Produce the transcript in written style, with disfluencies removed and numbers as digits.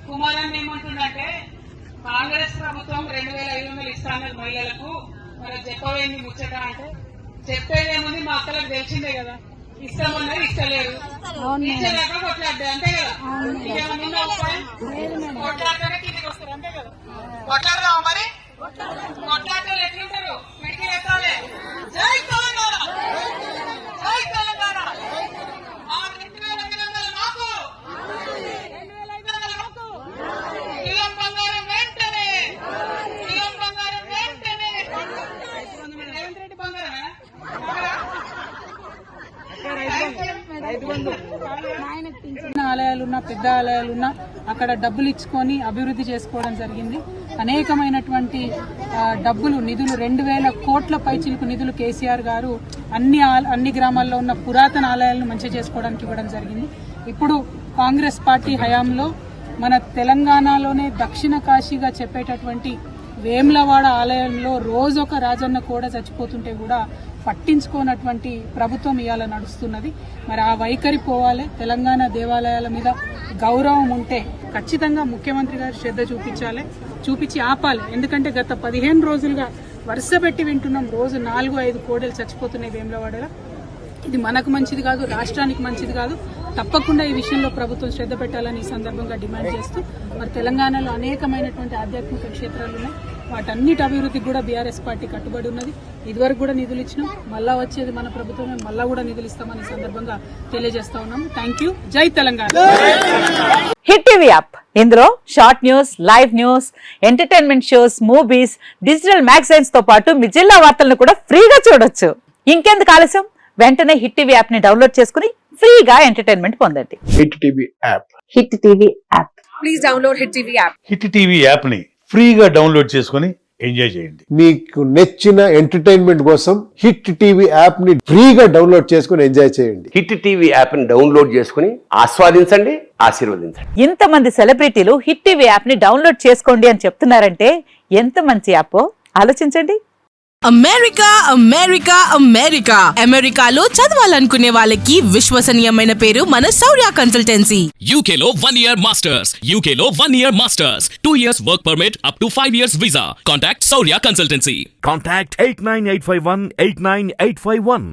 కుమారన్ ఏమంటుందంటే కాంగ్రెస్ ప్రభుత్వం 2500 ఇస్తానని మహిళలకు మరి చెప్పవేంది ముచ్చట అంటే చెప్పేదేముంది మా అక్కలకు తెలిసిందే కదా ఇస్తామన్నారు ఇస్తలేరు ఇచ్చేదాకా కొట్లాడే అంతే కదా ఇంకేమన్నా కొట్లాడితేనే కిందికి వస్తారు అంతే కదా కొట్లాడదామా మరి కొట్లాటలు ఎట్లుంటారు పిడికి ఎత్తాలి జై తెలంగాణ జై తెలంగాణ ఆ 2500 మాకు 2500 మాకు కిలో బంగారం వెంటనే కిలో బంగారం వెంటనే రేవంత్ రెడ్డి బంగారమే చిన్న ఆలయాలున్నా పెద్ద ఆలయాలున్నా అక్కడ డబ్బులు ఇచ్చుకొని అభివృద్ధి చేసుకోవడం జరిగింది. అనేకమైనటువంటి డబ్బులు నిధులు 2000 కోట్ల పైచిలుకు నిధులు కేసీఆర్ గారు అన్ని గ్రామాల్లో ఉన్న పురాతన ఆలయాలను మంచి చేసుకోవడానికి ఇవ్వడం జరిగింది. ఇప్పుడు కాంగ్రెస్ పార్టీ హయాంలో మన తెలంగాణలోనే దక్షిణ కాశీగా చెప్పేటటువంటి వేములవాడ ఆలయంలో రోజొక రాజన్న కూడా చచ్చిపోతుంటే కూడా పట్టించుకోనటువంటి ప్రభుత్వం ఇవాళ నడుస్తున్నది. మరి ఆ వైఖరి పోవాలి. తెలంగాణ దేవాలయాల మీద గౌరవం ఉంటే ఖచ్చితంగా ముఖ్యమంత్రి గారు శ్రద్ధ చూపించి ఆపాలి. ఎందుకంటే గత 15 రోజులుగా వరుస పెట్టి వింటున్నాం, రోజు 4-5 కోడలు చచ్చిపోతున్నాయి వేములవాడలో. ఇది మనకు మంచిది కాదు, రాష్ట్రానికి మంచిది కాదు. తప్పకుండా ఈ విషయంలో ప్రభుత్వం శ్రద్ధ పెట్టాలని ఈ సందర్భంగా డిమాండ్ చేస్తూ మరి తెలంగాణలో అనేకమైనటువంటి ఆధ్యాత్మిక క్షేత్రాలు ఉన్నాయి. వాటన్నిటి అభివృద్ధికి కూడా బీఆర్ఎస్ పార్టీ కట్టుబడి ఉన్నది. ఇదివరకు కూడా నిధులు ఇచ్చినాం, మళ్ళా వచ్చేది మన ప్రభుత్వమే, మళ్ళా కూడా నిధులు ఇస్తామని సందర్భంగా తెలియజేస్తా ఉన్నాం. Thank you. జై తెలంగాణ. హిట్ టీవీ యాప్, ఇందులో short news, live news, entertainment shows, movies, digital magazines తో పాటు మీ జిల్లా వార్తలను కూడా ఫ్రీగా చూడొచ్చు. ఇంకెందుకు ఆలస్యం, వెంటనే హిట్ టీవీ యాప్ ని డౌన్లోడ్ చేసుకుని ఫ్రీగా ఎంటర్టైన్మెంట్ పొందండి. Hit TV app. Hit TV app. Please download hit TV app. Hit TV app ని ఫ్రీగా డౌన్లోడ్ చేసుకుని ఎంజాయ్ చేయండి. మీకు నచ్చిన ఎంటర్టైన్మెంట్ కోసం హిట్ టీవీ యాప్ ని ఫ్రీగా డౌన్లోడ్ చేసుకుని ఎంజాయ్ చేయండి. హిట్ టీవీ యాప్ ని డౌన్లోడ్ చేసుకుని ఆస్వాదించండి, ఆశీర్వదించండి. ఇంతమంది సెలబ్రిటీలు హిట్ టీవీ యాప్ ని డౌన్లోడ్ చేసుకోండి అని చెప్తున్నారంటే ఎంత మంచి యాప్ ఆలోచించండి. అమెరికా అమెరికా అమెరికా అమెరికాలో చదవాలనుకునే వాళ్ళకి విశ్వసనీయమైన పేరు మన శౌర్య కన్సల్టెన్సీ. UK లో 1 year masters, UK లో 1 year masters, 2 years work permit up to 5 years visa. Contact Saurya Consultancy. Contact 89851 89851.